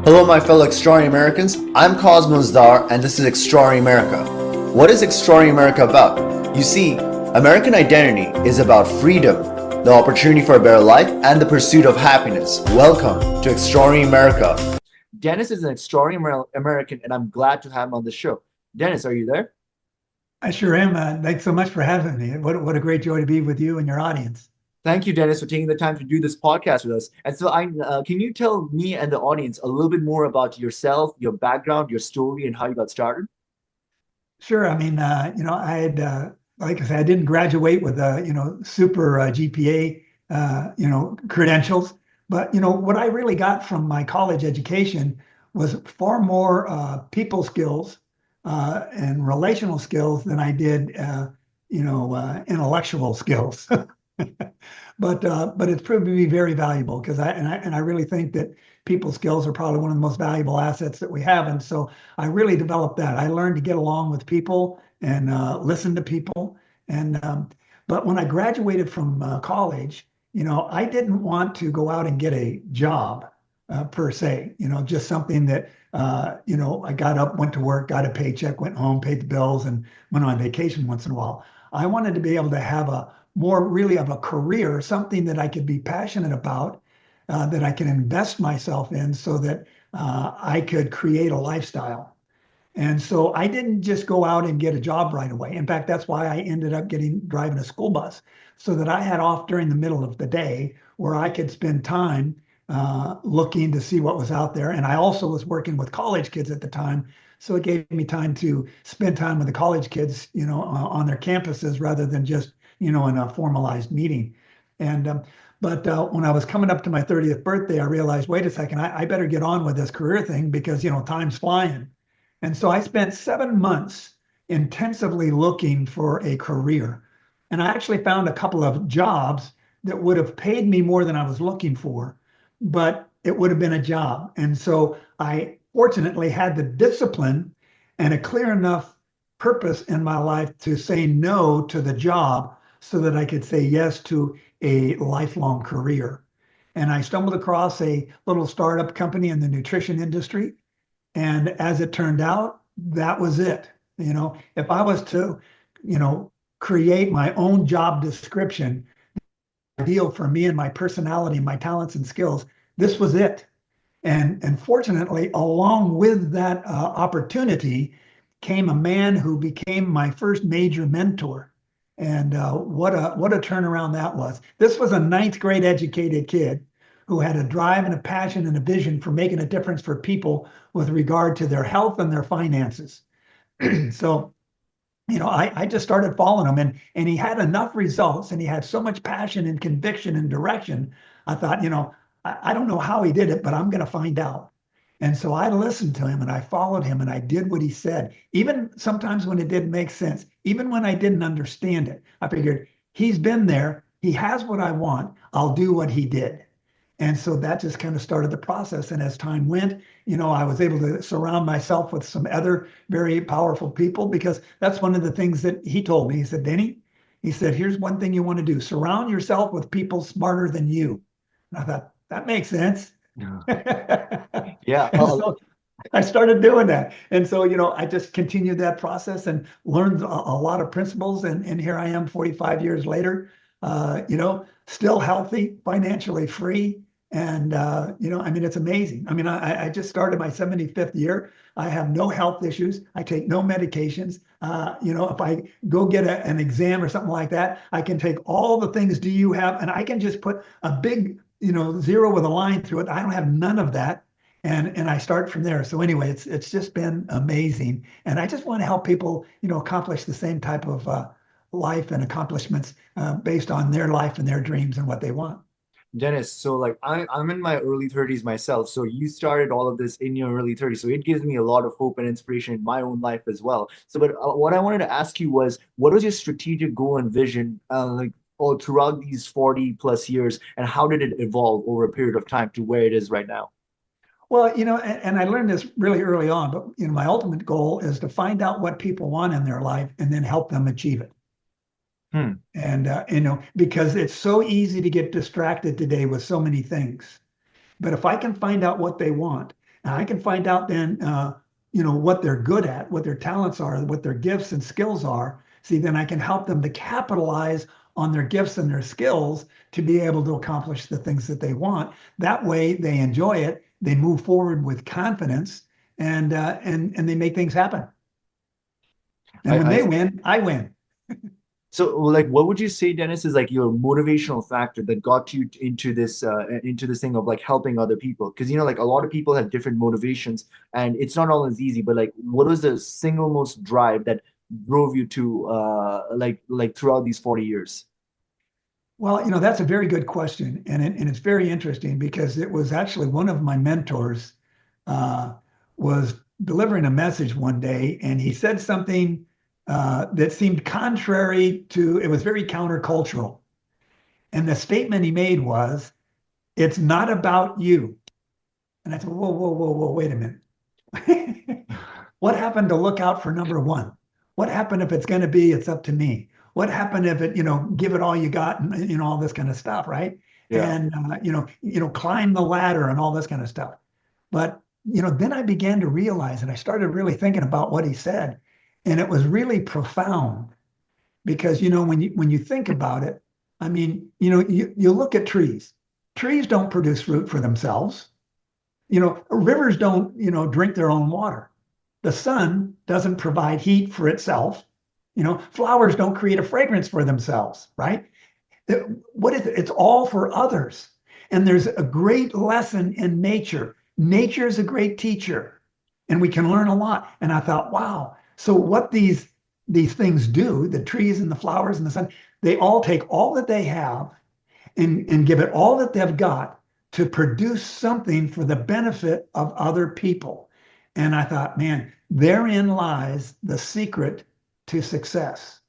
Hello, my fellow Extraordinary Americans. I'm Samaddar, and this is Extraordinary America. What is Extraordinary America about? You see, American identity is about freedom, the opportunity for a better life, and the pursuit of happiness. Welcome to Extraordinary America. Dennis is an extraordinary American, and I'm glad to have him on the show. Dennis, are you there? I sure am. Thanks so much for having me. What a great joy to be with you and your audience. Thank you, Dennis, for taking the time to do this podcast with us. And so, can you tell me and the audience a little bit more about yourself, your background, your story, and how you got started? Sure. I mean, I had, like I said, I didn't graduate with, super GPA, credentials. But, what I really got from my college education was far more people skills and relational skills than I did, intellectual skills. But it's proved to be very valuable because I really think that people skills are probably one of the most valuable assets that we have. And so I really developed that. I learned to get along with people and listen to people. And but when I graduated from college, I didn't want to go out and get a job per se. Just something that I got up, went to work, got a paycheck, went home, paid the bills, and went on vacation once in a while. I wanted to be able to have a more really of a career, something that I could be passionate about, that I can invest myself in so that I could create a lifestyle. And so I didn't just go out and get a job right away. In fact, that's why I ended up driving a school bus so that I had off during the middle of the day where I could spend time looking to see what was out there. And I also was working with college kids at the time. So it gave me time to spend time with the college kids, on their campuses rather than just, in a formalized meeting. And but when I was coming up to my 30th birthday, I realized, wait a second, I better get on with this career thing because, time's flying. And so I spent 7 months intensively looking for a career. And I actually found a couple of jobs that would have paid me more than I was looking for, but it would have been a job. And so I fortunately had the discipline and a clear enough purpose in my life to say no to the job so that I could say yes to a lifelong career. And I stumbled across a little startup company in the nutrition industry. And as it turned out, that was it. If I was to, create my own job description, ideal for me and my personality, my talents and skills, this was it. And fortunately, along with that opportunity came a man who became my first major mentor. And what a turnaround that was. This was a ninth grade educated kid who had a drive and a passion and a vision for making a difference for people with regard to their health and their finances. So, I just started following him and he had enough results and he had so much passion and conviction and direction. I thought, I don't know how he did it, but I'm going to find out. And so I listened to him and I followed him and I did what he said, even sometimes when it didn't make sense, even when I didn't understand it. I figured he's been there. He has what I want. I'll do what he did. And so that just kind of started the process. And as time went, I was able to surround myself with some other very powerful people because that's one of the things that he told me. He said, Denny, he said, here's one thing you want to do. Surround yourself with people smarter than you. And I thought, that makes sense. Yeah. Yeah. And so I started doing that. And so, I just continued that process and learned a lot of principles. And here I am 45 years later, still healthy, financially free. And, it's amazing. I mean, I just started my 75th year. I have no health issues. I take no medications. If I go get an exam or something like that, I can take all the things do you have, and I can just put a big, zero with a line through it. I don't have none of that. And I start from there. So anyway, it's just been amazing. And I just want to help people, accomplish the same type of life and accomplishments based on their life and their dreams and what they want. Dennis, so like I'm in my early 30s myself. So you started all of this in your early 30s. So it gives me a lot of hope and inspiration in my own life as well. So, but what I wanted to ask you was, what was your strategic goal and vision, like all throughout these 40 plus years, and how did it evolve over a period of time to where it is right now? Well, and I learned this really early on, but my ultimate goal is to find out what people want in their life and then help them achieve it. Hmm. And because it's so easy to get distracted today with so many things. But if I can find out what they want, And I can find out then, what they're good at, what their talents are, what their gifts and skills are. See, then I can help them to capitalize on their gifts and their skills to be able to accomplish the things that they want. That way they enjoy it, they move forward with confidence, and they make things happen. And when I they win, I win. So, like, what would you say, Dennis, is like your motivational factor that got you into this thing of like helping other people? Because like a lot of people have different motivations, and it's not always easy. But like, what was the single most drive that drove you to like throughout these 40 years? Well, that's a very good question, and it's very interesting because it was actually one of my mentors uh, was delivering a message one day, and he said something that seemed contrary to. It was very countercultural, and the statement he made was, "It's not about you." And I said, "Whoa, whoa, whoa, whoa, wait a minute. What happened to look out for number one? What happened if it's going to be, it's up to me? What happened if it, give it all you got and, all this kind of stuff, right? Yeah. And, climb the ladder and all this kind of stuff. But, then I began to realize, and I started really thinking about what he said, and it was really profound because, when you think about it, I mean, you look at trees. Trees don't produce fruit for themselves. Rivers don't, drink their own water. The sun doesn't provide heat for itself. Flowers don't create a fragrance for themselves, right? What is it? It's all for others. And there's a great lesson in nature. Nature is a great teacher, and we can learn a lot. And I thought, wow. So what these things do, the trees and the flowers and the sun, they all take all that they have and give it all that they've got to produce something for the benefit of other people. And I thought, man, therein lies the secret to success.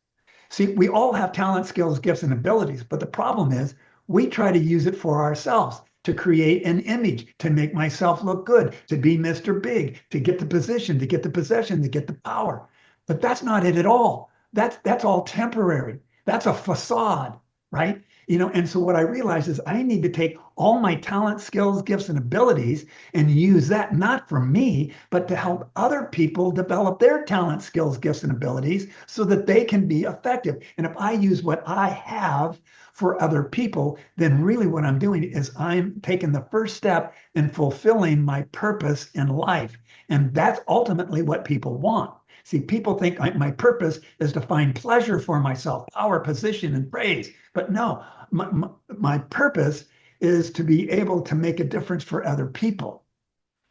See, we all have talent, skills, gifts, and abilities, but the problem is we try to use it for ourselves to create an image, to make myself look good, to be Mr. Big, to get the position, to get the possession, to get the power. But that's not it at all. That's all temporary. That's a facade, right? And so what I realized is I need to take all my talent, skills, gifts, and abilities and use that not for me, but to help other people develop their talent, skills, gifts, and abilities so that they can be effective. And if I use what I have for other people, then really what I'm doing is I'm taking the first step in fulfilling my purpose in life. And that's ultimately what people want. See, people think my purpose is to find pleasure for myself, power, position, and praise. But no, my purpose is to be able to make a difference for other people.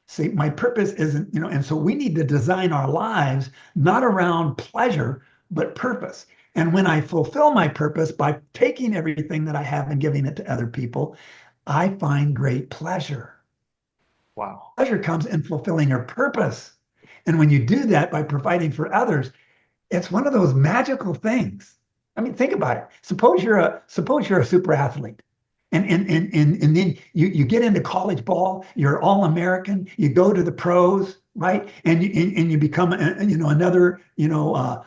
See, my purpose isn't, and so we need to design our lives not around pleasure, but purpose. And when I fulfill my purpose by taking everything that I have and giving it to other people, I find great pleasure. Wow. Pleasure comes in fulfilling your purpose. And when you do that by providing for others, it's one of those magical things. I mean, think about it. Suppose you're a super athlete. And then you get into college ball, you're all American, you go to the pros, right? And you become another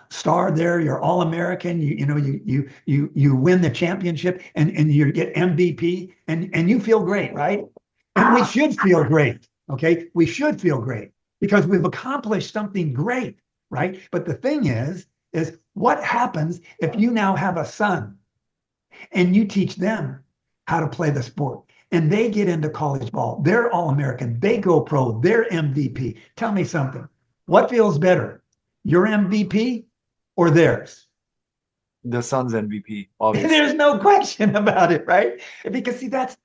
star there, you're all American, you win the championship and you get MVP and you feel great, right? And we should feel great. Okay. We should feel great because we've accomplished something great, right? But the thing is what happens if you now have a son and you teach them how to play the sport and they get into college ball? They're all American. They go pro. They're MVP. Tell me something. What feels better, your MVP or theirs? The Suns MVP, obviously. There's no question about it, right? Because see, that's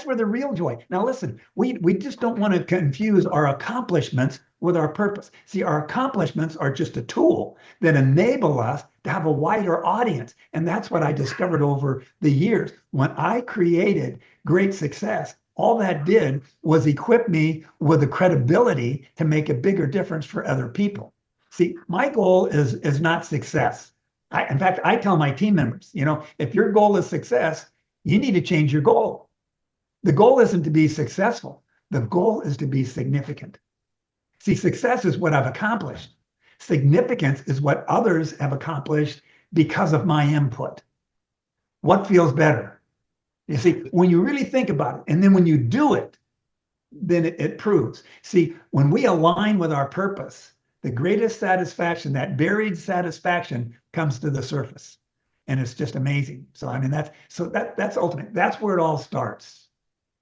where the real joy. Now, listen, we just don't want to confuse our accomplishments with our purpose. See, our accomplishments are just a tool that enable us to have a wider audience. And that's what I discovered over the years. When I created great success, all that did was equip me with the credibility to make a bigger difference for other people. See, my goal is not success. In fact, I tell my team members, if your goal is success, you need to change your goal. The goal isn't to be successful. The goal is to be significant. See, success is what I've accomplished. Significance is what others have accomplished because of my input. What feels better? You see, when you really think about it, and then when you do it, then it proves. See, when we align with our purpose, the greatest satisfaction, that buried satisfaction, comes to the surface. And it's just amazing. So I mean that's ultimate. That's where it all starts.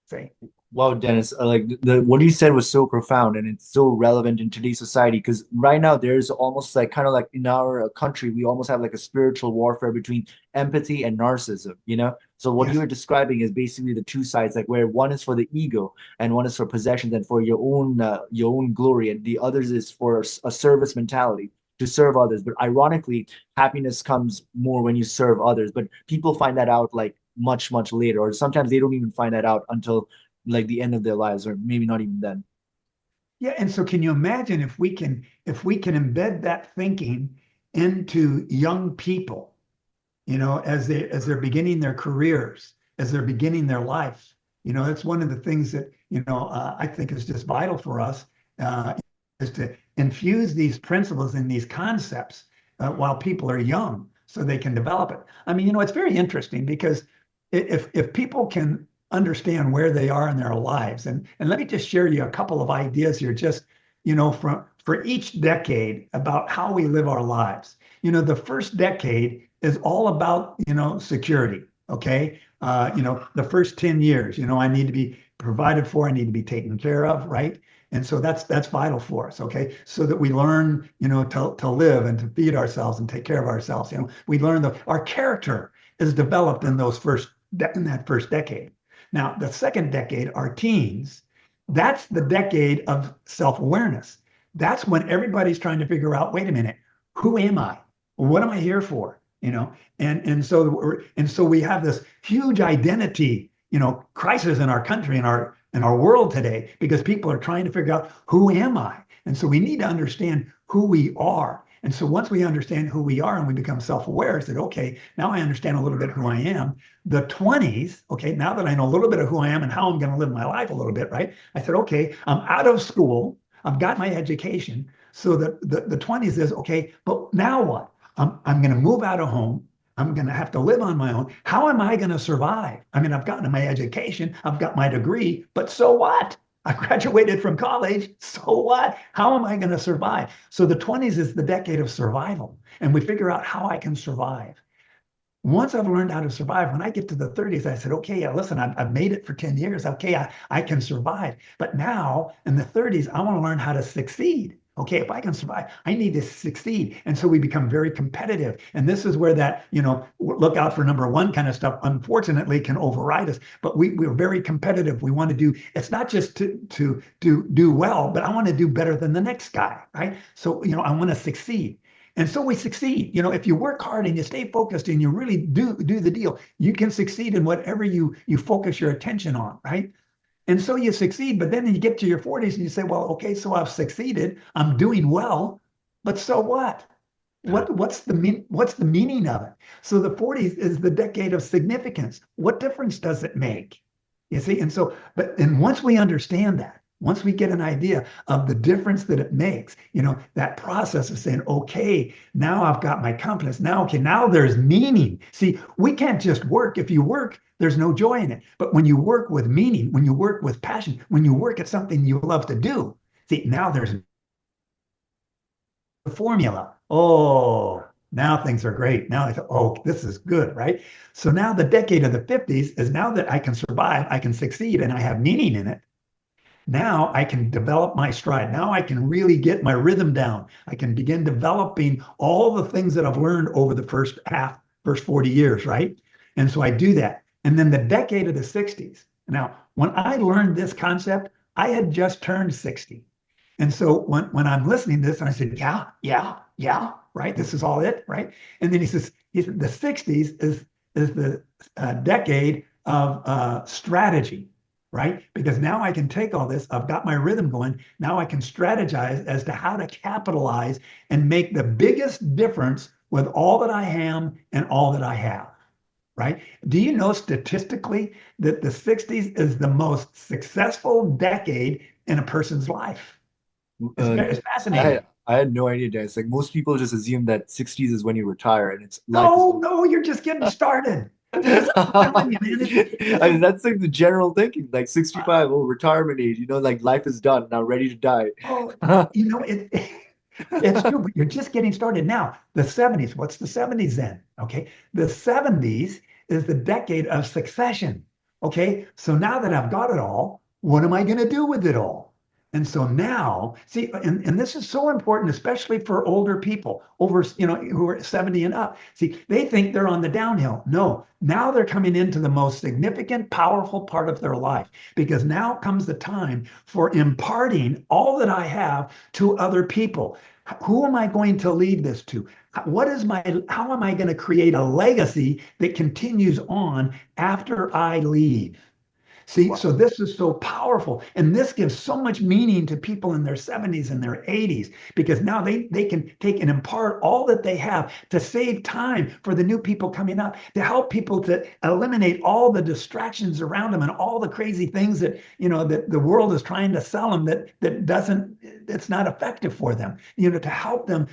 See? Wow, Dennis, like the what you said was so profound and it's so relevant in today's society because right now there's almost like kind of like in our country we almost have like a spiritual warfare between empathy and narcissism, you know? So what you Yes. were describing is basically the two sides, like where one is for the ego and one is for possessions and for your own glory, and the others is for a service mentality to serve others. But ironically, happiness comes more when you serve others. But people find that out like much later, or sometimes they don't even find that out until like the end of their lives, or maybe not even then. Yeah, and so can you imagine if we can embed that thinking into young people, as they're beginning their careers, as they're beginning their life. That's one of the things that, I think is just vital for us, uh, is to infuse these principles and these concepts while people are young so they can develop it. I mean, it's very interesting because if people can understand where they are in their lives, and let me just share you a couple of ideas here, just, from for each decade about how we live our lives. The first decade is all about, security. Okay. The first 10 years, I need to be provided for, I need to be taken care of, right? And so that's vital for us, okay? So that we learn, to live and to feed ourselves and take care of ourselves. We learn that our character is developed in that first decade. Now, the second decade, our teens, that's the decade of self-awareness. That's when everybody's trying to figure out, wait a minute, who am I? What am I here for? And so we have this huge identity, crisis in our country, in our world today, because people are trying to figure out, who am I? And so we need to understand who we are. And so once we understand who we are and we become self-aware, it's that, okay, now I understand a little bit who I am. The 20s, okay, now that I know a little bit of who I am and how I'm going to live my life a little bit, right? I said, okay, I'm out of school. I've got my education. So the 20s is, okay, but now what? I'm going to move out of home. I'm going to have to live on my own. How am I going to survive? I mean, I've gotten my education, I've got my degree, but so what? I graduated from college. So what? How am I going to survive? So the 20s is the decade of survival. And we figure out how I can survive. Once I've learned how to survive, when I get to the 30s, I said, okay, yeah, listen, I've made it for 10 years. Okay, I can survive. But now in the 30s, I want to learn how to succeed. Okay, if I can survive, I need to succeed. And so we become very competitive. And this is where that, look out for number one kind of stuff, unfortunately, can override us. But we're very competitive. We want to do, it's not just to do well, but I want to do better than the next guy, right? So, I want to succeed. And so we succeed. If you work hard and you stay focused and you really do the deal, you can succeed in whatever you focus your attention on, right? And so you succeed, but then you get to your 40s and you say, well, okay, so I've succeeded, I'm doing well, but so what? What's the meaning of it? So the 40s is the decade of significance. What difference does it make? You see, and once we understand that, once we get an idea of the difference that it makes, that process of saying, okay, now I've got my confidence. Now, okay, now there's meaning. See, we can't just work. If you work, there's no joy in it. But when you work with meaning, when you work with passion, when you work at something you love to do, see, now there's the formula. Oh, now things are great. Now I thought, oh, this is good, right? So now the decade of the 50s is, now that I can survive, I can succeed, and I have meaning in it. Now I can develop my stride. Now I can really get my rhythm down. I can begin developing all the things that I've learned over the first 40 years, right? And so I do that. And then the decade of the 60s. Now, when I learned this concept, I had just turned 60. And so when I'm listening to this, and I said, yeah, yeah, yeah, right? This is all it, right? And then he said the 60s is the decade of strategy, right? Because now I can take all this, I've got my rhythm going. Now I can strategize as to how to capitalize and make the biggest difference with all that I am and all that I have, right? Do you know statistically that the 60s is the most successful decade in a person's life? Uh, It's I fascinating. had no idea, Dennis. Like most people just assume that 60s is when you retire, and it's life is No, no, you're just getting started. I'm telling you, man, I mean, that's like the general thinking, like 65, oh, retirement age, like life is done, now ready to die. oh, it it's true, but you're just getting started now. The 70s, what's the 70s then? Okay. The 70s is the decade of succession. Okay. So now that I've got it all, what am I going to do with it all? And so now, see, and this is so important, especially for older people over, who are 70 and up. See, they think they're on the downhill. No, now they're coming into the most significant, powerful part of their life because now comes the time for imparting all that I have to other people. Who am I going to leave this to? How am I going to create a legacy that continues on after I leave? See, Wow. so this is so powerful. And this gives so much meaning to people in their 70s and their 80s because now they can take and impart all that they have to save time for the new people coming up, to help people to eliminate all the distractions around them and all the crazy things that, that the world is trying to sell them it's not effective for them, to help them,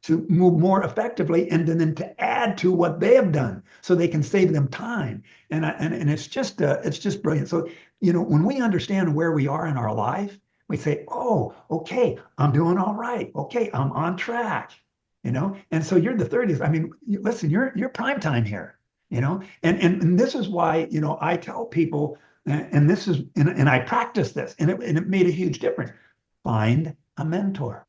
to move more effectively and then to add to what they have done so they can save them time. And it's just brilliant. So, when we understand where we are in our life, we say, oh, okay, I'm doing all right. Okay, I'm on track. And so you're the 30s. I mean, listen, you're prime time here, and this is why, I tell people, and this is and I practice this, and it made a huge difference. Find a mentor.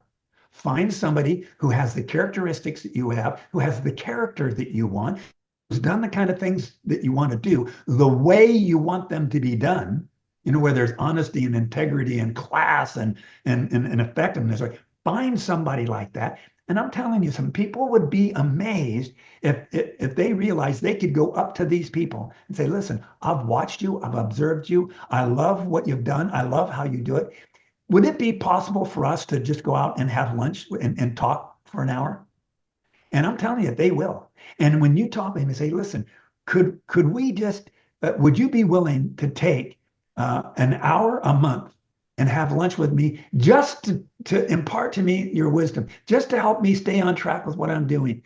Find somebody who has the characteristics that you have, who has the character that you want, who's done the kind of things that you want to do the way you want them to be done, where there's honesty and integrity and class and effectiveness. Like, find somebody like that. And I'm telling you, some people would be amazed if they realized they could go up to these people and say, listen, I've watched you, I've observed you, I love what you've done, I love how you do it. Would it be possible for us to just go out and have lunch and talk for an hour? And I'm telling you, they will. And when you talk to them and say, listen, could we just, would you be willing to take an hour a month and have lunch with me just to impart to me your wisdom, just to help me stay on track with what I'm doing,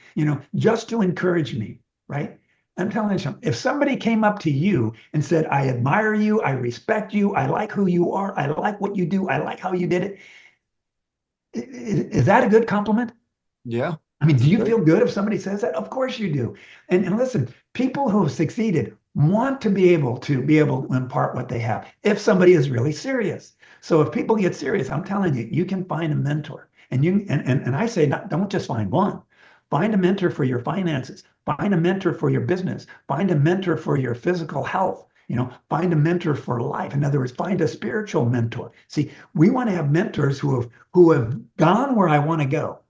just to encourage me, right? I'm telling you something. If somebody came up to you and said, I admire you, I respect you, I like who you are, I like what you do, I like how you did it, is that a good compliment? Yeah, I mean, it's do you great. feel good if somebody says that? Of course you do. And listen, people who have succeeded want to be able to impart what they have if somebody is really serious. So if people get serious, I'm telling you, you can find a mentor. And I say don't just find one. Find a mentor for your finances. Find a mentor for your business. Find a mentor for your physical health. Find a mentor for life. In other words, find a spiritual mentor. See, we want to have mentors who have gone where I want to go,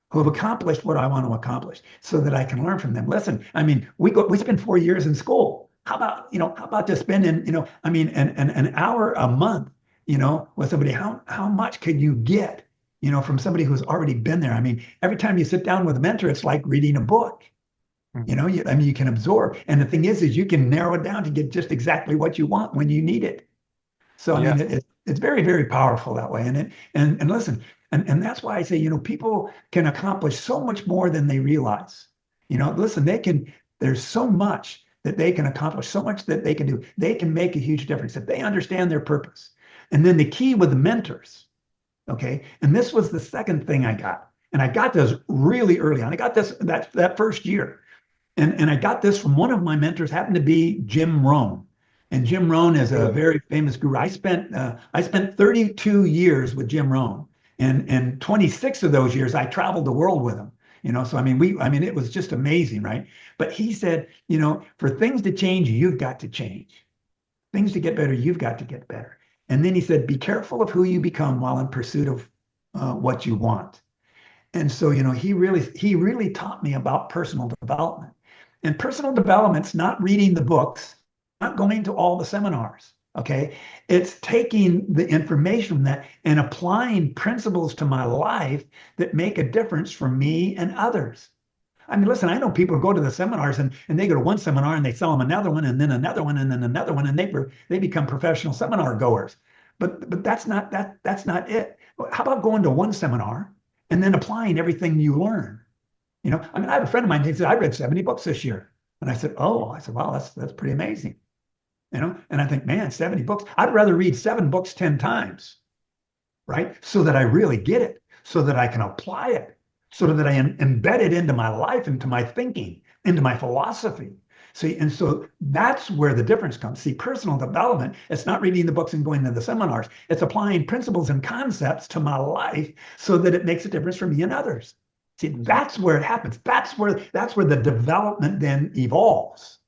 who have accomplished what I want to accomplish so that I can learn from them. Listen, I mean, we spend 4 years in school. How about just spending, I mean, an hour a month, with somebody? How much can you get, from somebody who's already been there? I mean, every time you sit down with a mentor, it's like reading a book. Mhm. I mean, you can absorb. And the thing is you can narrow it down to get just exactly what you want when you need it. So I mean, Yeah. it's very, very powerful that way. And listen, and that's why I say, people can accomplish so much more than they realize. Listen, there's so much that they can accomplish, so much that they can do. They can make a huge difference if they understand their purpose. And then the key with the mentors, okay? And this was the second thing I got. And I got this really early on. I got this that first year. And I got this from one of my mentors, happened to be Jim Rohn. And Jim Rohn is a Really? very famous guru. I spent 32 years with Jim Rohn, and 26 of those years I traveled the world with him. So I mean it was just amazing, right? But he said, for things to change, you've got to change. Things to get better, you've got to get better. And then he said, be careful of who you become while in pursuit of what you want. And so, he really taught me about personal development. And personal development's not reading the books, not going to all the seminars. Okay. It's taking the information from that and applying principles to my life that make a difference for me and others. I mean, listen, I know people who go to the seminars and they go to one seminar and they sell them another one and then another one and then another one and they become professional seminar goers. But that's not it. How about going to one seminar and then applying everything you learn? I mean, I have a friend of mine who said, I read 70 books this year. And I said, wow, that's pretty amazing. And I think, man, 70 books. I'd rather read 7 books 10 times, right? So that I really get it, so that I can apply it, so that I embed it into my life, into my thinking, into my philosophy. See, and so that's where the difference comes. See, personal development, it's not reading the books and going to the seminars. It's applying principles and concepts to my life so that it makes a difference for me and others. See, that's where it happens. That's where the development then evolves.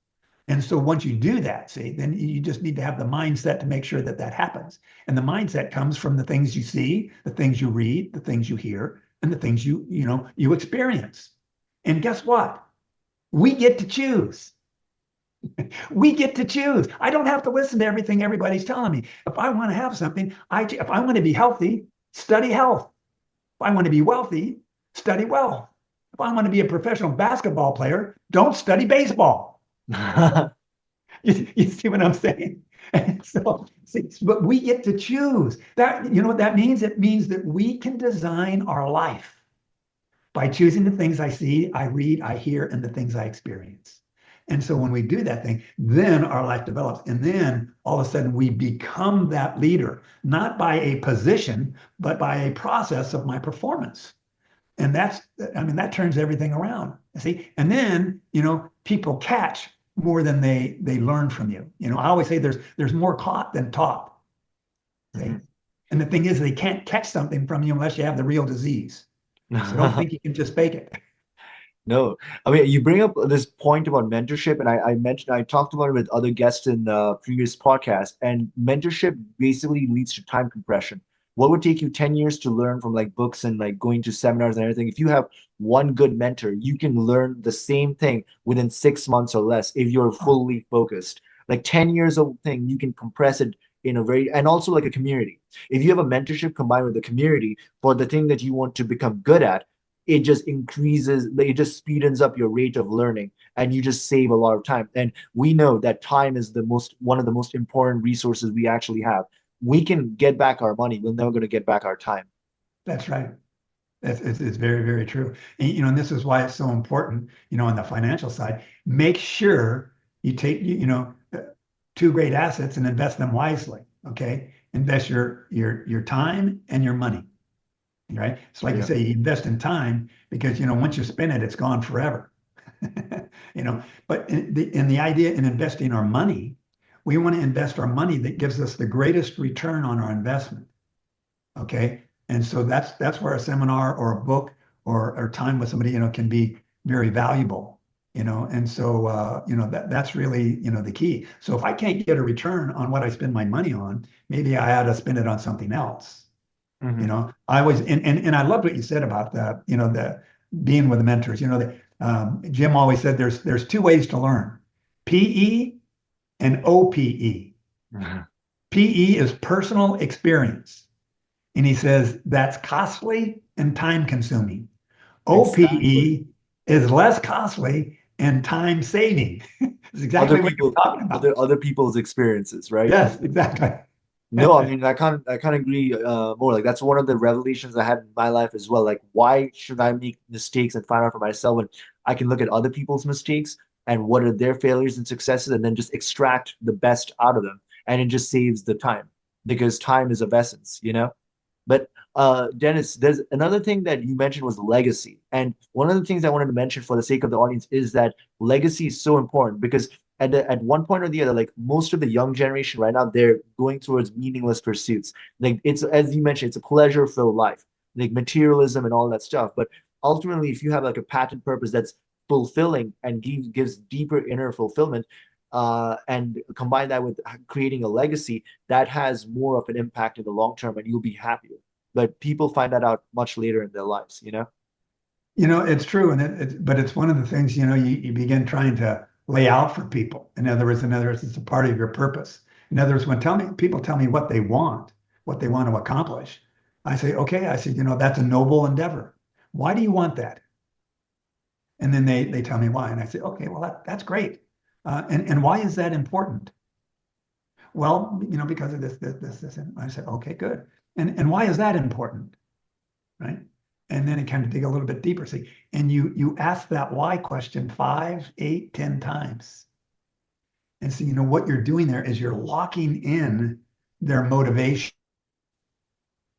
And so once you do that, see, then you just need to have the mindset to make sure that that happens. And the mindset comes from the things you see, the things you read, the things you hear, and the things you experience. And guess what? We get to choose. We get to choose. I don't have to listen to everything everybody's telling me. If I want to have something, if I want to be healthy, study health. If I want to be wealthy, study wealth. If I want to be a professional basketball player, don't study baseball. You see what I'm saying? And so, see, but we get to choose. That, you know what that means? It means that we can design our life by choosing the things I see, I read, I hear, and the things I experience. And so when we do that thing, then our life develops. And then all of a sudden we become that leader, not by a position, but by a process of my performance. And that turns everything around. See, and then, people catch more than they learn from you. I always say there's more caught than taught. See? And the thing is, they can't catch something from you unless you have the real disease. So don't think you can just fake it. No, I mean, you bring up this point about mentorship, and I talked about it with other guests in previous podcasts, and mentorship basically leads to time compression. What would take you 10 years to learn from like books and like going to seminars and everything? If you have one good mentor, you can learn the same thing within 6 months or less if you're fully focused. Like 10 years of thing, you can compress it in a very, and also like a community. If you have a mentorship combined with a community for the thing that you want to become good at, it just increases, it just speeds up your rate of learning, and you just save a lot of time. And we know that time is one of the most important resources we actually have. We can get back our money, we're never going to get back our time. That's right. It's very, very true. And this is why it's so important, on the financial side, make sure you take, two great assets and invest them wisely. Okay. Invest your time and your money. Right. It's like you say, you invest in time because, once you spend it, it's gone forever. But in the idea in investing our money, we want to invest our money that gives us the greatest return on our investment. Okay. And so that's where a seminar or a book or time with somebody, can be very valuable, and so, that's really, the key. So if I can't get a return on what I spend my money on, maybe I ought to spend it on something else. I always, and I loved what you said about the being with the mentors, Jim always said there's two ways to learn, PE and OPE. PE is personal experience. And he says that's costly and time consuming. OPE is less costly and time saving. It's exactly what you're talking about. Other people's experiences, right? Yes, exactly. No, I mean, I can't agree more. Like that's one of the revelations I had in my life as well. Like, why should I make mistakes and find out for myself when I can look at other people's mistakes and what are their failures and successes, and then just extract the best out of them, and it just saves the time because time is of essence. But Dennis, there's another thing that you mentioned was legacy. And one of the things I wanted to mention for the sake of the audience is that legacy is so important because at one point or the other, like most of the young generation right now, they're going towards meaningless pursuits. Like it's, as you mentioned, it's a pleasure-filled life, like materialism and all that stuff. But ultimately, if you have like a patent purpose that's fulfilling and gives deeper inner fulfillment, and combine that with creating a legacy that has more of an impact in the long term, and you'll be happier. But people find that out much later in their lives. It's true, but it's one of the things, you begin trying to lay out for people. In other words, it's a part of your purpose. In other words, when people tell me what they want to accomplish, I say, okay, that's a noble endeavor. Why do you want that? And then they tell me why, and I say, okay, well that's great. And why is that important? Well, because of this. And I said, okay, good. And why is that important? Right? And then it kind of dig a little bit deeper. See, and you ask that why question 5, 8, 10 times. And so, what you're doing there is you're locking in their motivation.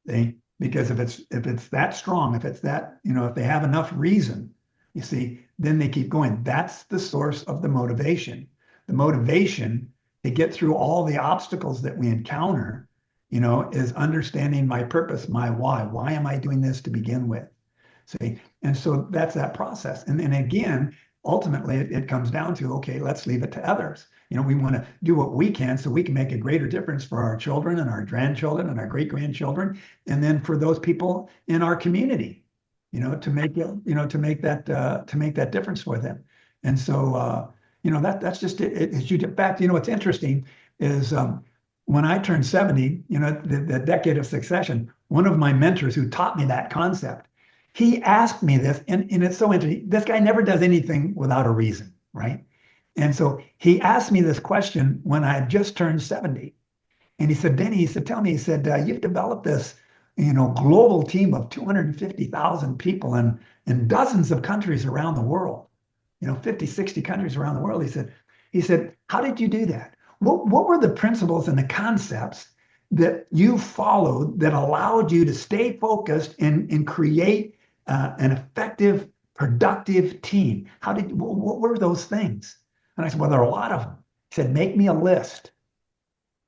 See? Because if it's that strong, if it's that, if they have enough reason, you see, then they keep going. That's the source of the motivation. The motivation to get through all the obstacles that we encounter, is understanding my purpose, my why. Why am I doing this to begin with? See, and so that's that process. And then again, ultimately, it comes down to, okay, let's leave it to others. We want to do what we can so we can make a greater difference for our children and our grandchildren and our great grandchildren, and then for those people in our community, to make it, to make that difference for them. And so, that's just it. As you get back, what's interesting is when I turned 70, the decade of succession, one of my mentors who taught me that concept, he asked me this, and it's so interesting. This guy never does anything without a reason, right? And so he asked me this question when I had just turned 70. And he said, Denny, tell me, you've developed this, global team of 250,000 people in dozens of countries around the world, 50, 60 countries around the world. He said, how did you do that? What were the principles and the concepts that you followed that allowed you to stay focused and create an effective, productive team? What were those things? And I said, well, there are a lot of them. He said, make me a list.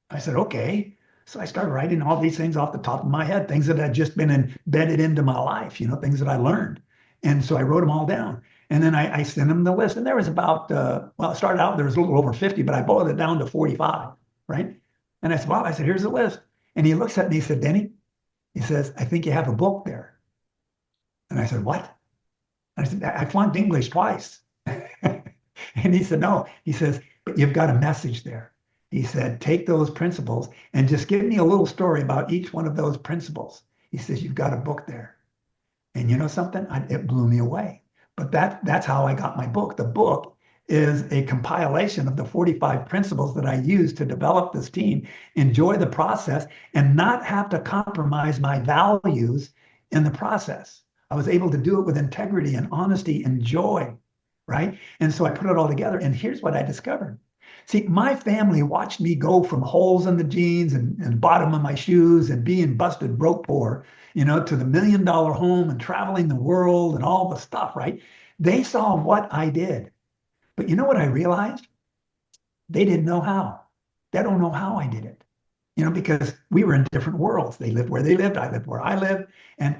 I said, okay. So I started writing all these things off the top of my head, things that had just been embedded into my life, things that I learned. And so I wrote them all down. And then I sent him the list. And there was about, it started out, there was a little over 50, but I boiled it down to 45, right? And I said, well, here's the list. And he looks at me, he said, Denny, he says, I think you have a book there. And I said, what? And I said, I flunked English twice. And he said, no. He says, but you've got a message there. He said, take those principles and just give me a little story about each one of those principles. He says, you've got a book there. And you know something? It blew me away. But that's how I got my book. The book is a compilation of the 45 principles that I use to develop this team, enjoy the process, and not have to compromise my values in the process. I was able to do it with integrity and honesty and joy, right? And so I put it all together, and here's what I discovered. See, my family watched me go from holes in the jeans and bottom of my shoes and being busted broke poor, to the $1 million home and traveling the world and all the stuff, right? They saw what I did. But you know what I realized? They didn't know how. They don't know how I did it, because we were in different worlds. They lived where they lived. I lived where I lived. And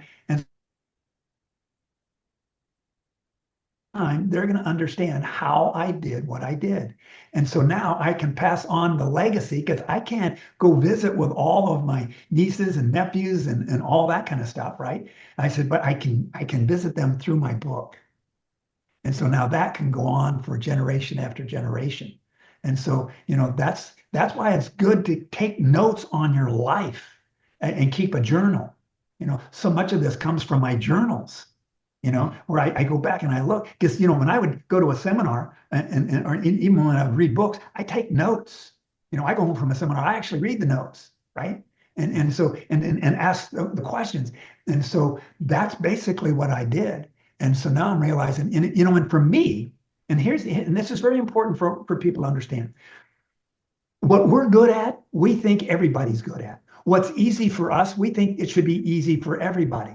time, they're going to understand how I did what I did. And so now I can pass on the legacy, because I can't go visit with all of my nieces and nephews and all that kind of stuff, right? I said, but I can visit them through my book. And so now that can go on for generation after generation. And so, that's why it's good to take notes on your life and keep a journal. So much of this comes from my journals, where I go back and I look, because, when I would go to a seminar or even when I would read books, I take notes. I go home from a seminar, I actually read the notes, right? And so ask the questions. And so that's basically what I did. And so now I'm realizing, and for me, and this is very important for people to understand. What we're good at, we think everybody's good at. What's easy for us, we think it should be easy for everybody.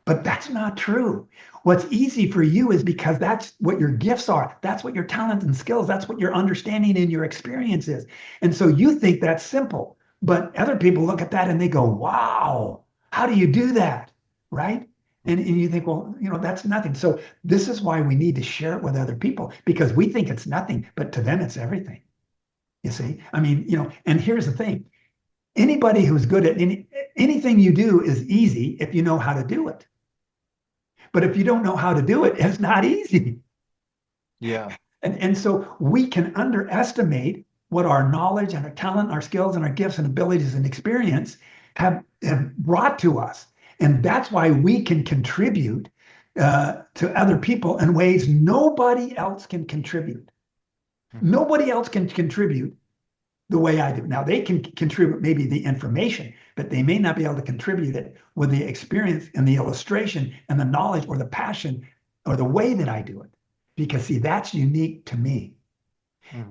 But that's not true. What's easy for you is because that's what your gifts are. That's what your talents and skills, that's what your understanding and your experience is. And so you think that's simple, but other people look at that and they go, wow, how do you do that? Right? And you think, well, that's nothing. So this is why we need to share it with other people, because we think it's nothing, but to them it's everything. You see? I mean, and here's the thing. Anybody who's good at anything you do is easy if you know how to do it. But if you don't know how to do it, it's not easy. Yeah. And so we can underestimate what our knowledge and our talent, our skills and our gifts and abilities and experience have brought to us. And that's why we can contribute to other people in ways nobody else can contribute. Nobody else can contribute the way I do. Now they can contribute maybe the information, but they may not be able to contribute it with the experience and the illustration and the knowledge or the passion or the way that I do it. Because see, that's unique to me.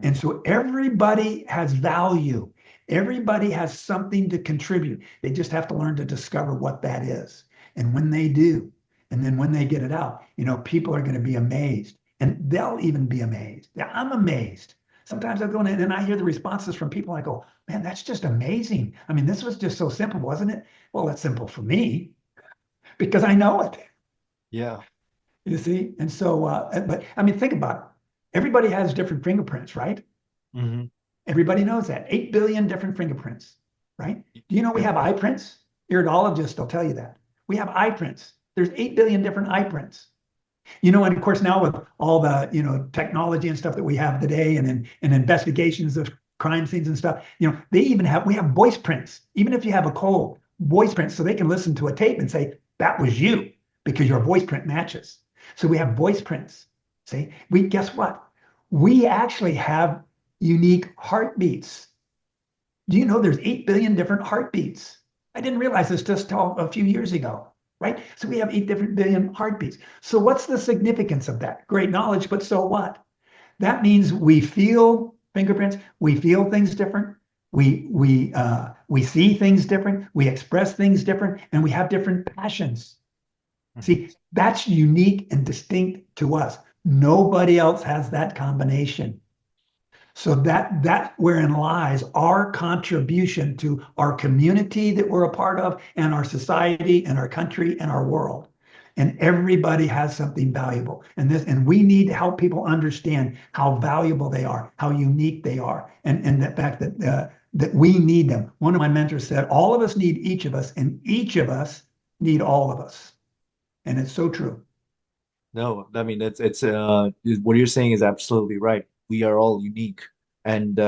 And so everybody has value. Everybody has something to contribute. They just have to learn to discover what that is. And when they do, and then when they get it out, people are going to be amazed. And they'll even be amazed. Yeah, I'm amazed. Sometimes I go in and I hear the responses from people. I go, man, that's just amazing. I mean, this was just so simple, wasn't it? Well, it's simple for me because I know it. Yeah. You see? And so, but I mean, think about it. Everybody has different fingerprints, right? Everybody knows that. 8 billion different fingerprints, right? Do you know we have eye prints? Iridologists will tell you that. We have eye prints. There's 8 billion different eye prints. And of course, now with all the, technology and stuff that we have today and investigations of crime scenes and stuff, we have voice prints. Even if you have a cold, voice prints, so they can listen to a tape and say, that was you, because your voice print matches. So we have voice prints. See, guess what? We actually have unique heartbeats. Do you know there's 8 billion different heartbeats? I didn't realize this just a few years ago, right? So we have 8 different billion heartbeats. So what's the significance of that? Great knowledge, but so what? That means we feel fingerprints, we feel things different, we see things different, we express things different, and we have different passions. See, that's unique and distinct to us. Nobody else has that combination. So that wherein lies our contribution to our community that we're a part of, and our society and our country and our world. And everybody has something valuable. And we need to help people understand how valuable they are, how unique they are, and the fact that we need them. One of my mentors said, all of us need each of us, and each of us need all of us. And it's so true. No, I mean it's what you're saying is absolutely right. We are all unique, and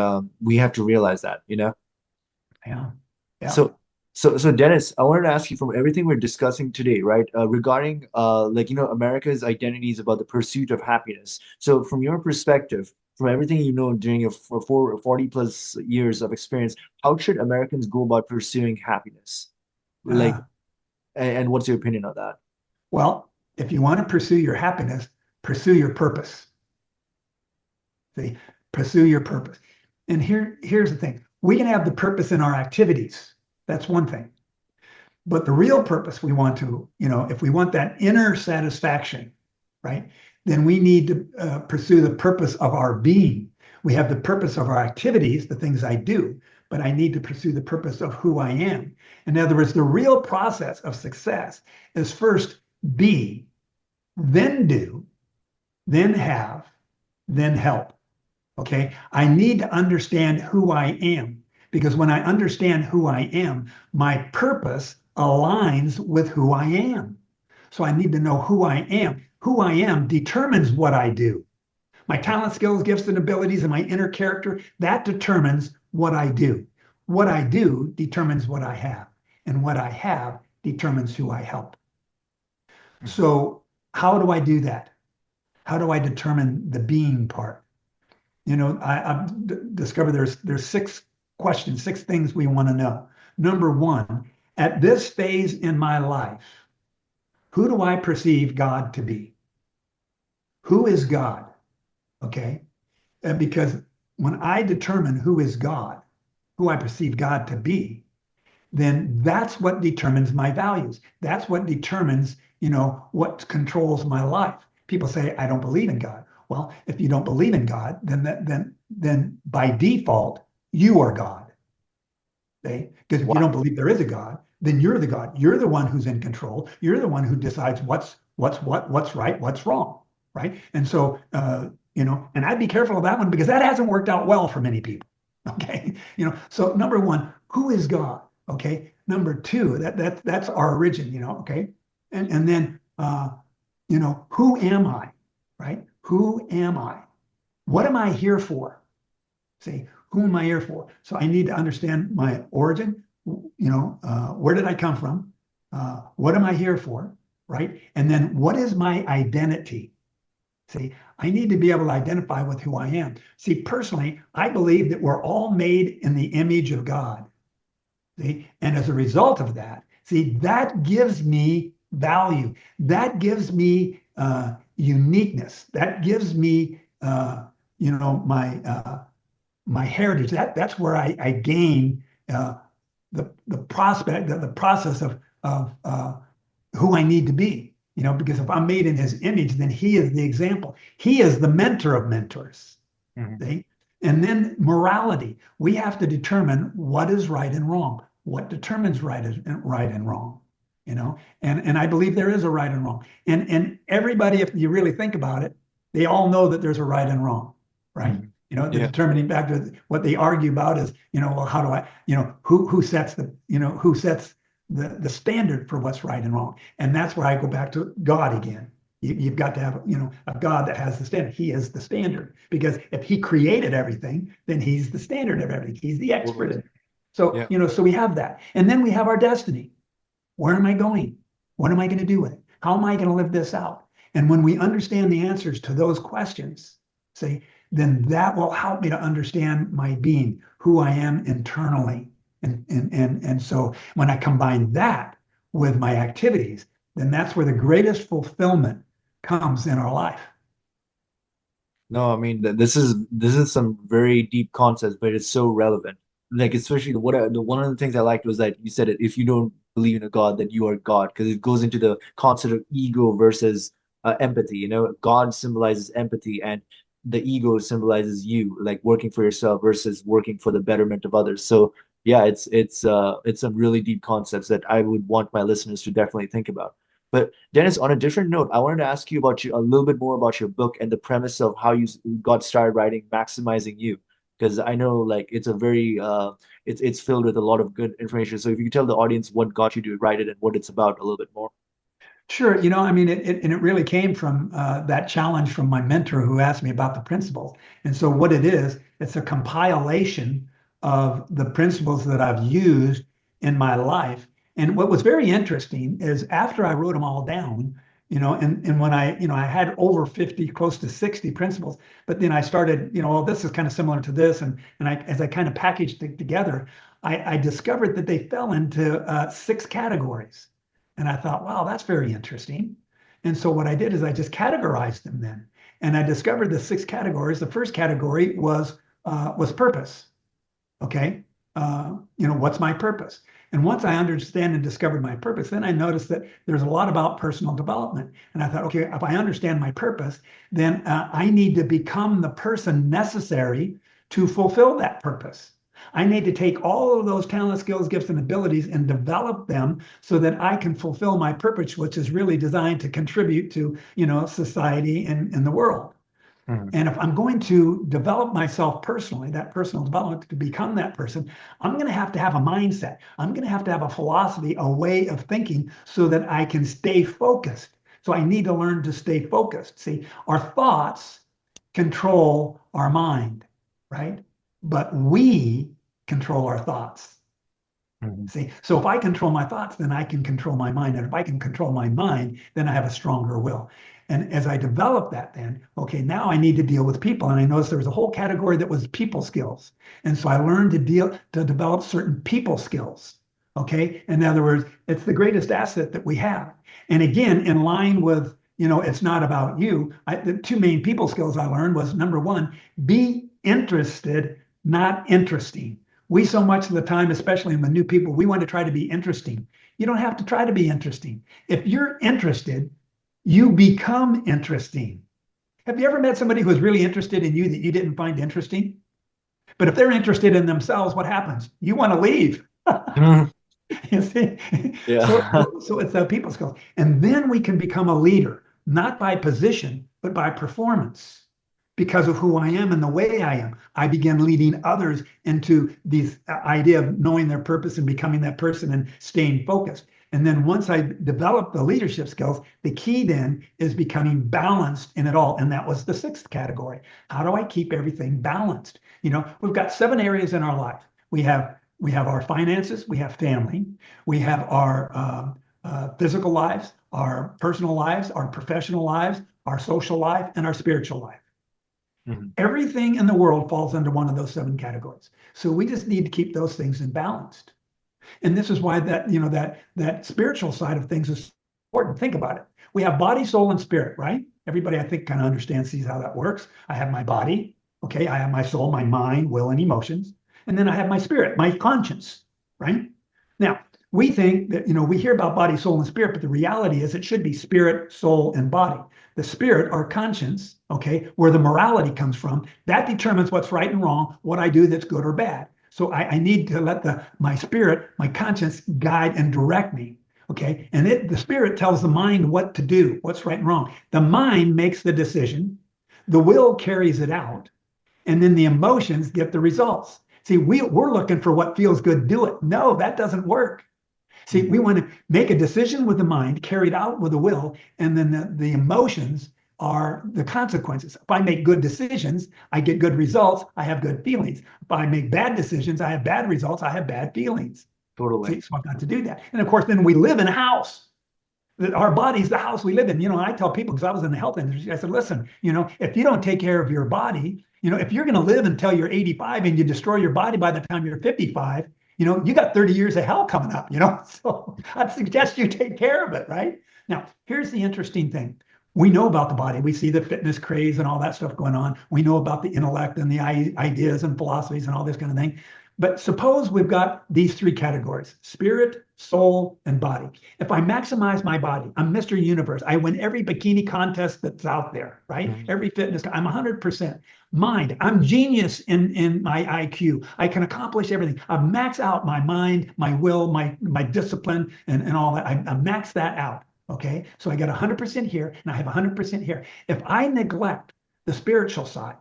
we have to realize that, Yeah. Yeah. So Dennis, I wanted to ask you, from everything we're discussing today, right, regarding America's identity is about the pursuit of happiness. So from your perspective, from everything during your 40 plus years of experience, how should Americans go about pursuing happiness? Like, Uh, and what's your opinion on that? well, if you want to pursue your happiness, pursue your purpose. See, pursue your purpose. And here's the thing. We can have the purpose in our activities. That's one thing. But the real purpose we want to, if we want that inner satisfaction, right, then we need to pursue the purpose of our being. We have the purpose of our activities, the things I do, but I need to pursue the purpose of who I am. In other words, the real process of success is first be, then do, then have, then help. Okay. I need to understand who I am, because when I understand who I am, my purpose aligns with who I am. So I need to know who I am. Who I am determines what I do. My talent, skills, gifts, and abilities, and my inner character, that determines what I do. What I do determines what I have. And what I have determines who I help. So how do I do that? How do I determine the being part? I've discovered there's 6 questions, 6 things we want to know. Number 1, at this phase in my life, who do I perceive God to be? Who is God? Okay. Because when I determine who is God, who I perceive God to be, then that's what determines my values. That's what determines, what controls my life. People say, I don't believe in God. Well, if you don't believe in God, then by default, you are God. Okay? Because if you don't believe there is a God, then you're the God. You're the one who's in control. You're the one who decides what's right, what's wrong, right? And so, and I'd be careful of that one, because that hasn't worked out well for many people. Okay, so number 1, who is God? Okay, number 2, that's our origin. Okay, and then who am I? Right? Who am I? What am I here for? See, who am I here for? So I need to understand my origin. Where did I come from? What am I here for? Right? And then what is my identity? See, I need to be able to identify with who I am. See, personally, I believe that we're all made in the image of God. See, and as a result of that, see, that gives me value. That gives me uniqueness. That gives me, my heritage. That's where I gain uh, the prospect, the process of who I need to be. Because if I'm made in His image, then He is the example. He is the mentor of mentors. Mhm. See? And then morality. We have to determine what is right and wrong. What determines right and wrong. And I believe there is a right and wrong. And everybody, if you really think about it, they all know that there's a right and wrong, right? Mhm. The Yeah. determining factor, what they argue about is, well, how do I, who sets the standard for what's right and wrong? And that's where I go back to God again. You've got to have, a God that has the standard. He is the standard, because if He created everything, then He's the standard of everything. He's the expert in Totally. it. So, Yeah. so we have that. And then we have our destiny. Where am I going? What am I going to do with it? How am I going to live this out? And when we understand the answers to those questions, see, then that will help me to understand my being, who I am internally. And so when I combine that with my activities, then that's where the greatest fulfillment comes in our life. No, I mean this is some very deep concepts, but it's so relevant. Like especially the one of the things I liked was that you said it, if you don't believe in a God, that you are God, because it goes into the concept of ego versus empathy. God symbolizes empathy, and the ego symbolizes you, like working for yourself versus working for the betterment of others. So yeah, it's some really deep concepts that I would want my listeners to definitely think about. But Dennis, on a different note, I wanted to ask you about a little bit more about your book and the premise of how you got started writing Maximizing You, because I know like it's a very it's filled with a lot of good information. So if you could tell the audience what got you to write it and what it's about a little bit more. Sure. I mean, it really came from that challenge from my mentor who asked me about the principles. And so what it is, it's a compilation of the principles that I've used in my life. And what was very interesting is after I wrote them all down, and when I had over 50, close to 60 principles, but then I started, well, this is kind of similar to this. And as I kind of packaged it together, I discovered that they fell into 6 categories. And I thought, wow, that's very interesting. And so what I did is I just categorized them then. And I discovered the 6 categories. The first category was purpose. Okay. What's my purpose? And once I understand and discovered my purpose, then I noticed that there's a lot about personal development. And I thought, okay, if I understand my purpose, then I need to become the person necessary to fulfill that purpose. I need to take all of those talents, skills, gifts, and abilities and develop them so that I can fulfill my purpose, which is really designed to contribute to, society and the world. Mhm. And if I'm going to develop myself personally, that personal development to become that person, I'm going to have a mindset. I'm going to have a philosophy, a way of thinking so that I can stay focused. So I need to learn to stay focused. See, our thoughts control our mind, right? But we control our thoughts. Mhm. See, so if I control my thoughts, then I can control my mind. And if I can control my mind, then I have a stronger will. And as I develop that, then, okay, now I need to deal with people. And I noticed there was a whole category that was people skills. And so I learned to develop certain people skills. Okay. In other words, it's the greatest asset that we have. And again, in line with, it's not about you. The 2 main people skills I learned was number one, be interested, not interesting. We so much of the time, especially in the new people, we want to try to be interesting. You don't have to try to be interesting. If you're interested, you become interesting. Have you ever met somebody who was really interested in you that you didn't find interesting? But if they're interested in themselves, what happens? You want to leave. Mhm. You see? So, Yeah. so, so it's the people skills. And then we can become a leader, not by position, but by performance. Because of who I am and the way I am, I begin leading others into this idea of knowing their purpose and becoming that person and staying focused. And then once I develop the leadership skills, the key then is becoming balanced in it all. And that was the 6th category. How do I keep everything balanced? We've got 7 areas in our life. We have our finances, we have family, we have our physical lives, our personal lives, our professional lives, our social life, and our spiritual life. Mhm. Everything in the world falls under one of those 7 categories. So we just need to keep those things in balance. And this is why that spiritual side of things is important. Think about it. We have body, soul, and spirit, right? Everybody, I think, kind of understands, sees how that works. I have my body, okay? I have my soul, my mind, will, and emotions. And then I have my spirit, my conscience, right? Now, we think that, we hear about body, soul, and spirit, but the reality is it should be spirit, soul, and body. The spirit, our conscience, okay, where the morality comes from, that determines what's right and wrong, what I do that's good or bad. So I need to let my spirit, my conscience guide and direct me. Okay. And the spirit tells the mind what to do, what's right and wrong. The mind makes the decision, the will carries it out, and then the emotions get the results. See, we're looking for what feels good, do it. No, that doesn't work. See, we want to make a decision with the mind, carried out with the will, and then the emotions are the consequences. If I make good decisions, I get good results, I have good feelings. If I make bad decisions, I have bad results, I have bad feelings. Totally. See, so I've got to do that. And of course, then we live in a house. That our body's the house we live in. I tell people, because I was in the health industry, I said, listen, if you don't take care of your body, if you're going to live until you're 85 and you destroy your body by the time you're 55, you got 30 years of hell coming up, So I'd suggest you take care of it, right? Now, here's the interesting thing. We know about the body. We see the fitness craze and all that stuff going on. We know about the intellect and the ideas and philosophies and all this kind of thing. But suppose we've got these 3 categories: spirit, soul, and body. If I maximize my body, I'm Mr. Universe. I win every bikini contest that's out there, right? Mhm. Every fitness, I'm 100%. Mind, I'm genius in my IQ. I can accomplish everything. I've maxed out my mind, my will, my discipline, and all that. I maxed that out. Okay. So I got 100% here and I have 100% here. If I neglect the spiritual side,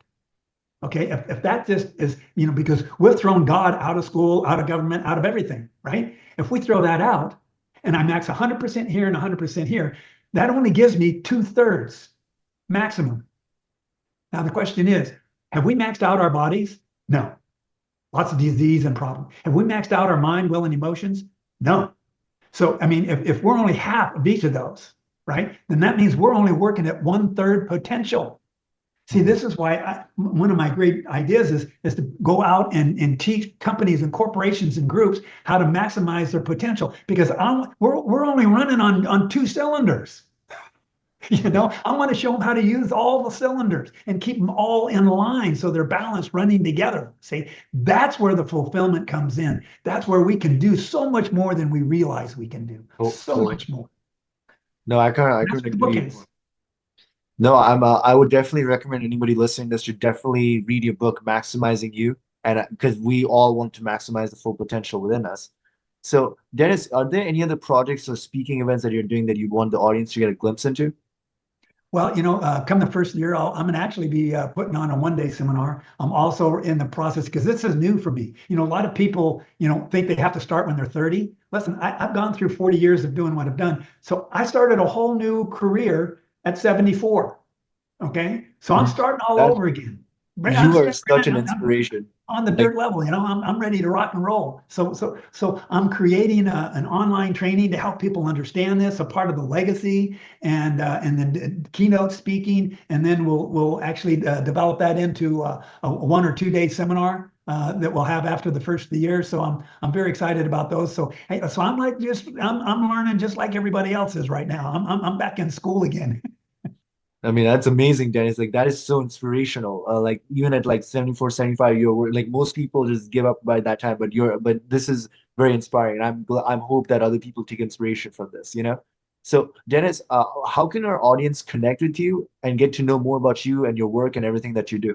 okay, if that just is, because we've thrown God out of school, out of government, out of everything, right? If we throw that out and I max 100% here and 100% here, that only gives me 2/3 maximum. Now, the question is, have we maxed out our bodies? No. Lots of disease and problem. Have we maxed out our mind, will, and emotions? No. So, I mean, if we're only half of each of those, right, then that means we're only working at 1/3 potential. See, this is why one of my great ideas is to go out and teach companies and corporations and groups how to maximize their potential, because we're only running on 2 cylinders. I want to show them how to use all the cylinders and keep them all in line so they're balanced, running together. See, that's where the fulfillment comes in. That's where we can do so much more than we realize we can do. So Totally. much more. No, I That's couldn't what the book agree is. more. No, I would definitely recommend anybody listening to this should definitely read your book, Maximizing You, and because we all want to maximize the full potential within us. So, Dennis, are there any other projects or speaking events that you're doing that you want the audience to get a glimpse into? Well, come the first year, I'm going to actually be putting on a one-day seminar. I'm also in the process, because this is new for me. A lot of people, think they have to start when they're 30. Listen, I've gone through 40 years of doing what I've done. So I started a whole new career at 74. Okay. So I'm Mhm. starting all That over again. Right. you are such an inspiration. On the Like, dirt level. I'm ready to rock and roll. So I'm creating an online training to help people understand this, a part of the legacy, and then keynote speaking, and then we'll actually develop that into a 1 or 2 day seminar that we'll have after the first of the year. So I'm very excited about those. So hey, so I'm learning just like everybody else is right now. I'm back in school again. I mean, that's amazing, Dennis. Like, that is so inspirational. Like, even at like 74, 75, you're like most people just give up by that time, but this is very inspiring. I'm hope that other people take inspiration from this. So, Dennis, how can our audience connect with you and get to know more about you and your work and everything that you do?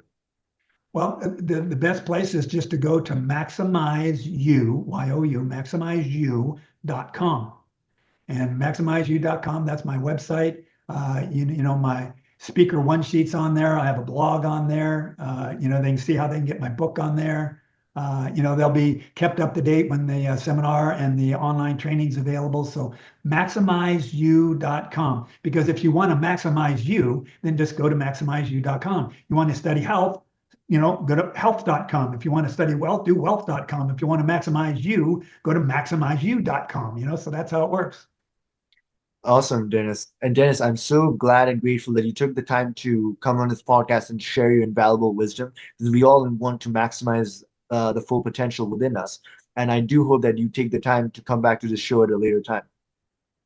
Well, the best place is just to go to maximizeyou, Y-O-U, maximizeyou.com. And maximizeyou.com, that's my website. My speaker one sheet's on there. I have a blog on there. They can see how they can get my book on there. They'll be kept up to date when the seminar and the online training's available. So maximizeyou.com. Because if you want to maximize you, then just go to maximizeyou.com. You want to study health, go to health.com. If you want to study wealth, do wealth.com. If you want to maximize you, go to maximizeyou.com. So that's how it works. Awesome, Dennis. And Dennis, I'm so glad and grateful that you took the time to come on this podcast and share your invaluable wisdom because we all want to maximize the full potential within us. And I do hope that you take the time to come back to the show at a later time.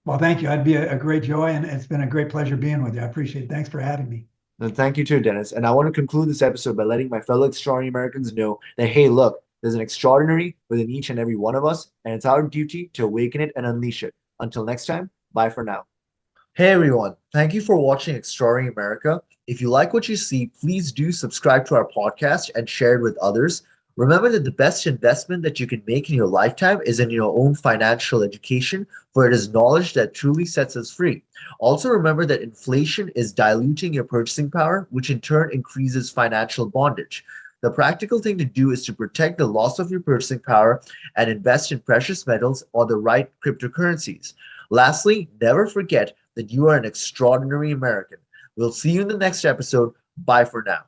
Well, thank you. I'd be a great joy, and it's been a great pleasure being with you. I appreciate it. Thanks for having me. And thank you too, Dennis. And I want to conclude this episode by letting my fellow extraordinary Americans know that, hey, look, there's an extraordinary within each and every one of us, and it's our duty to awaken it and unleash it. Until next time, bye for now. Hey everyone, thank you for watching Extraordinary America. If you like what you see, please do subscribe to our podcast and share it with others. Remember that the best investment that you can make in your lifetime is in your own financial education, for it is knowledge that truly sets us free. Also, remember that inflation is diluting your purchasing power, which in turn increases financial bondage. The practical thing to do is to protect the loss of your purchasing power and invest in precious metals or the right cryptocurrencies. Lastly, never forget that you are an extraordinary American. We'll see you in the next episode. Bye for now.